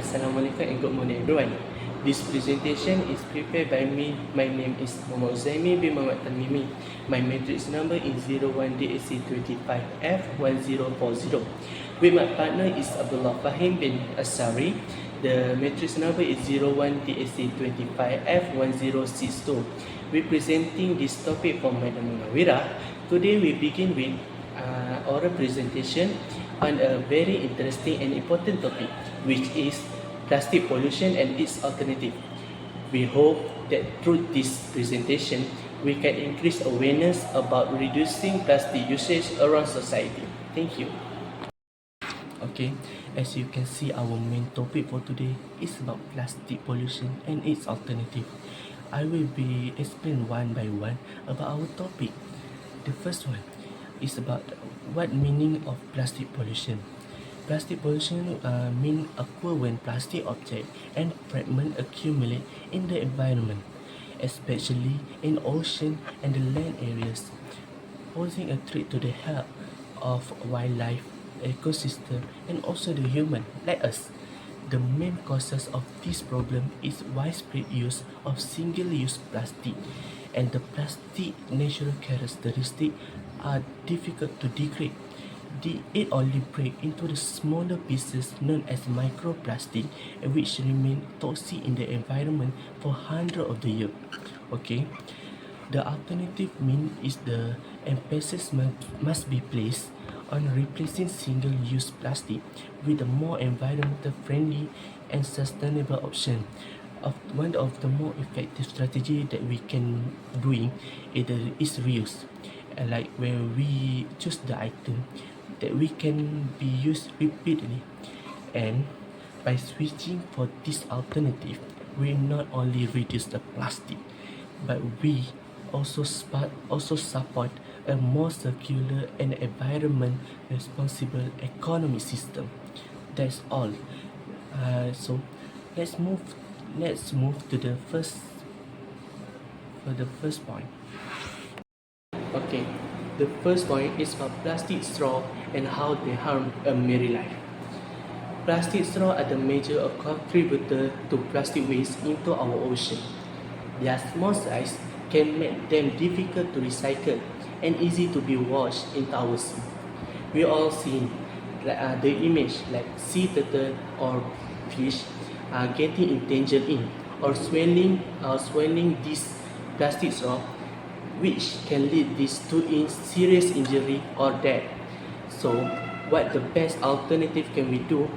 Assalamualaikum and good morning everyone. This presentation is prepared by me. My name is Muhammad Zaimi bin Muhammad Tamimi. My matrix number is 01DAC25F1040. With my partner is Abdullah Fahim bin Asari. The matrix number is 01DAC25F1062. We presenting this topic for Madam Munawira. Today we begin with oral presentation on a very interesting and important topic, which is plastic pollution and its alternative. We hope that through this presentation, we can increase awareness about reducing plastic usage around society. Thank you. Okay, as you can see, our main topic for today is about plastic pollution and its alternative. I will be explain one by one about our topic. The first one is about what meaning of plastic pollution. Plastic pollution mean occur when plastic object and fragment accumulate in the environment, especially in ocean and the land areas, posing a threat to the health of wildlife, ecosystem, and also the human like us. The main causes of this problem is widespread use of single-use plastic, and the plastic natural characteristics are difficult to degrade. It only breaks into the smaller pieces known as microplastic, which remain toxic in the environment for hundreds of the years. Okay, the alternative mean is the emphasis must be placed on replacing single-use plastic with a more environmental friendly and sustainable option. One of the more effective strategy that we can doing is reuse, like where we choose the item that we can be used repeatedly, and by switching for this alternative, we not only reduce the plastic, but we also support a more circular and environment responsible economic system. That's all. So let's move to the first point. Okay, the first point is about plastic straw and how they harm a marine life. Plastic straw are the major contributor to plastic waste into our ocean. Their small size can make them difficult to recycle and easy to be washed into our sea. We all seen the image like sea turtle or fish are getting entangled in or swelling this plastic straw, which can lead this to serious injury or death. So what the best alternative can we do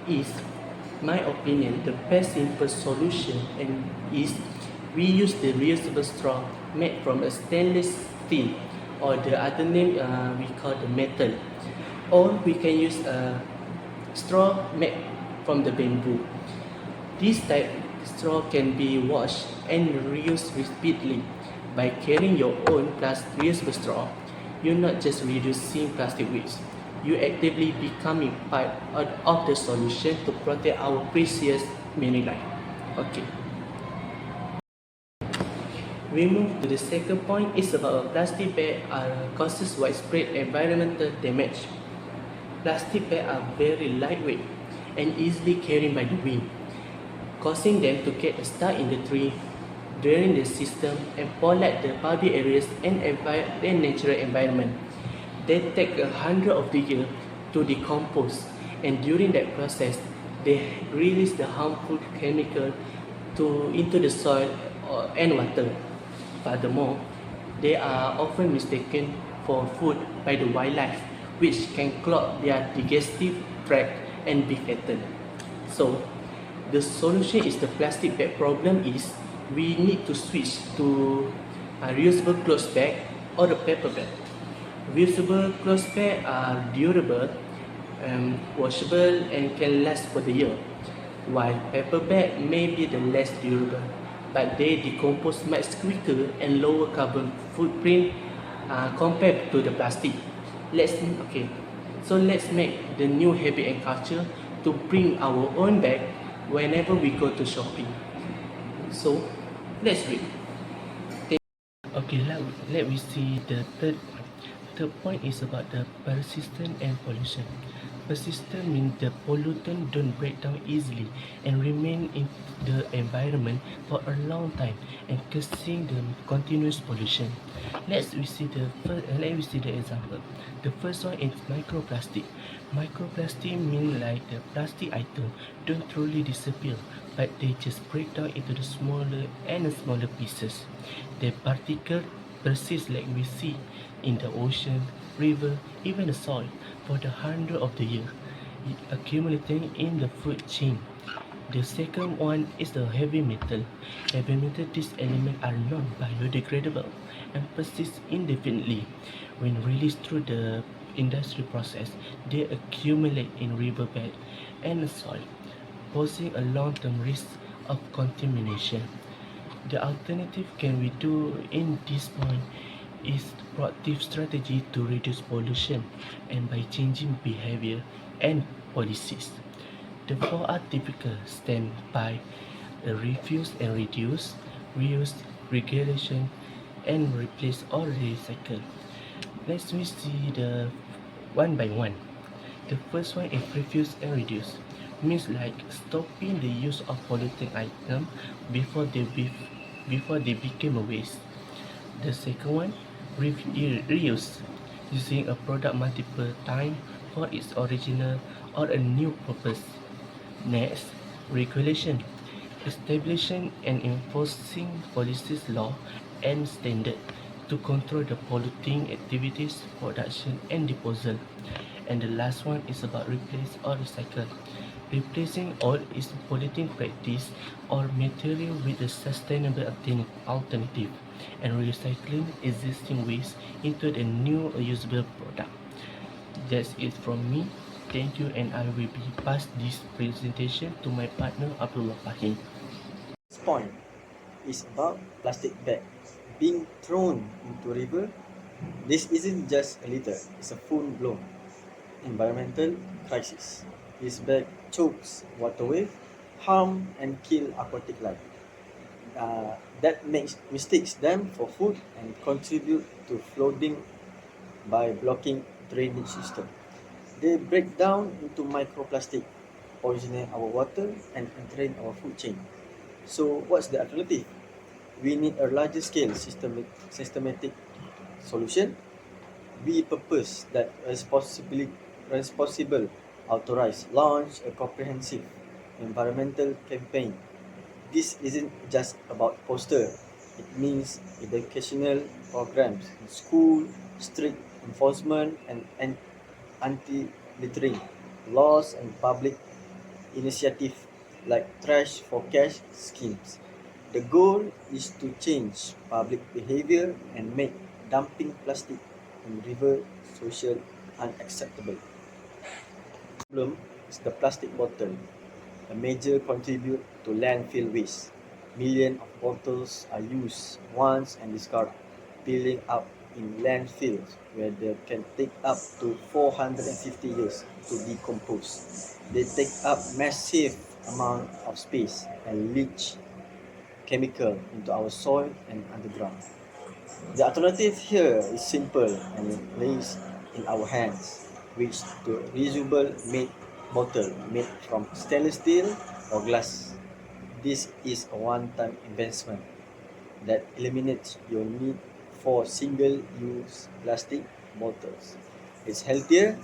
is, my opinion, the best simple solution is we use the reusable straw made from a stainless steel, or the other name we call the metal, or we can use a straw made from the bamboo. This type of straw can be washed and reused repeatedly. By carrying your own reusable straw, you're not just reducing plastic waste, you actively becoming part of the solution to protect our precious marine life. Okay. We move to the second point. Is about plastic bags causes widespread environmental damage. Plastic bags are very lightweight and easily carried by the wind, causing them to get stuck in the tree, during the system, and pollute the public areas and natural environment. They take 100 of the years to decompose, and during that process, they release the harmful chemical into the soil and water. Furthermore, they are often mistaken for food by the wildlife, which can clog their digestive tract and be fatal. So, the solution is the plastic bag problem is we need to switch to a reusable cloth bag or a paper bag. Reusable cloth bags are durable, washable, and can last for the year, while paper bag may be the less durable, but they decompose much quicker and lower carbon footprint compared to the plastic. So let's make the new habit and culture to bring our own bag whenever we go to shopping. So let's read. Okay, let me see the third point. Third point is about the persistent and pollution. Persistent means the pollutant don't break down easily and remain in the environment for a long time and causing the continuous pollution. Let we see the example. The first one is microplastic. Microplastic means like the plastic item don't truly disappear, but they just break down into the smaller and smaller pieces. The particle persist like we see in the ocean, river, even the soil for the hundred of the year, accumulating in the food chain. The second one is the heavy metal. Heavy metal, these elements are non-biodegradable and persist indefinitely. When released through the industrial process, they accumulate in riverbed and soil, posing a long-term risk of contamination. The alternative can we do in this point is proactive strategy to reduce pollution and by changing behavior and policies. The four are typical stand by refuse and reduce, reuse, regulation, and replace or recycle. Let's we see the one by one. The first one is refuse and reduce. Means like stopping the use of polluting item before before they became a waste. The second one, reuse, using a product multiple times for its original or a new purpose. Next, regulation, establishing and enforcing policies, law, and standard to control the polluting activities, production, and disposal. And the last one is about replace or recycle. Replacing all is polluting practice or material with a sustainable alternative and recycling existing waste into the new usable product. That's it from me. Thank you, and I will be pass this presentation to my partner Abdullah Fahim. This point is about plastic bag being thrown into river. This isn't just a litter, it's a full-blown environmental crisis. This bag chokes waterway, harm and kill aquatic life. That makes mistakes them for food and contribute to flooding by blocking drainage system. They break down into microplastic, poisoning our water and entering our food chain. So what's the alternative? We need a larger scale systematic solution. We propose that responsible authorize launch a comprehensive environmental campaign. This isn't just about poster. It means educational programs in school, strict enforcement and anti-littering laws and public initiative like trash for cash schemes. The goal is to change public behavior and make dumping plastic in river social unacceptable. Problem is the plastic bottle, a major contributor to landfill waste. Millions of bottles are used once and discarded, piling up in landfills where they can take up to 450 years to decompose. They take up massive amount of space and leach chemical into our soil and underground. The alternative here is simple and it lays in our hands, which to reusable made bottle made from stainless steel or glass. This is a one-time investment that eliminates your need for single-use plastic bottles. It's healthier,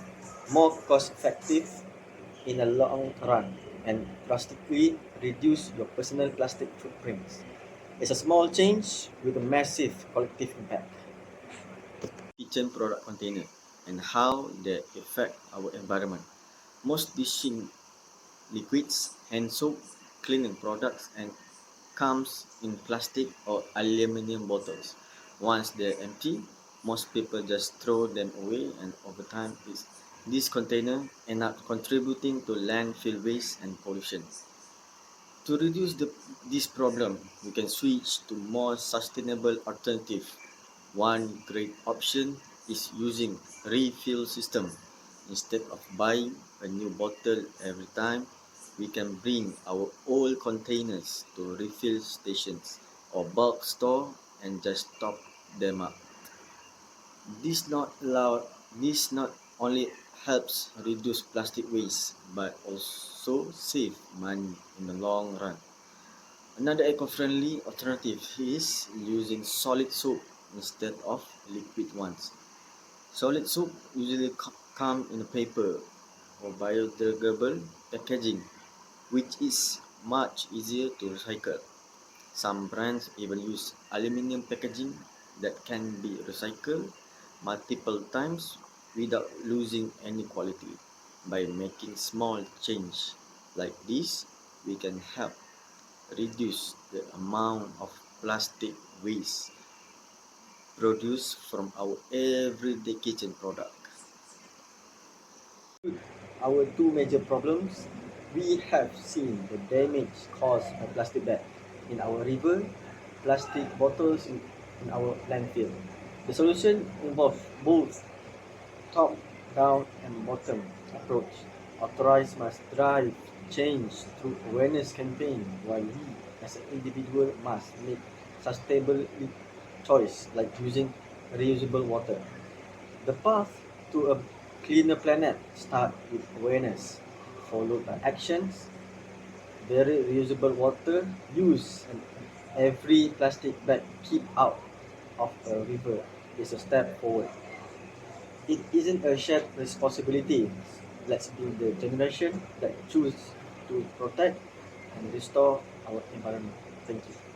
more cost-effective in the long run, and drastically reduce your personal plastic footprints. It's a small change with a massive collective impact. Kitchen product container and how they affect our environment. Most dishing liquids, hand soap, cleaning products, and comes in plastic or aluminum bottles. Once they're empty, most people just throw them away, and over time, these containers end up contributing to landfill waste and pollution. To reduce this problem, we can switch to more sustainable alternative. One great option is using refill system. Instead of buying a new bottle every time, we can bring our old containers to refill stations or bulk store and just top them up. This not only helps reduce plastic waste but also save money in the long run. Another eco-friendly alternative is using solid soap instead of liquid ones. Solid soap usually come in a paper or biodegradable packaging, which is much easier to recycle. Some brands even use aluminum packaging that can be recycled multiple times without losing any quality. By making small change like this, we can help reduce the amount of plastic waste produced from our everyday kitchen product. Our two major problems, we have seen the damage caused by plastic bag in our river, plastic bottles in our landfill. The solution involves both top down and bottom approach. Authorities must drive change through awareness campaign while we as an individual must make sustainable choice like using reusable water. The path to a cleaner planet starts with awareness, followed by actions. Very reusable water use and every plastic bag keep out of a river is a step forward. It isn't a shared responsibility. Let's be the generation that choose to protect and restore our environment. Thank you.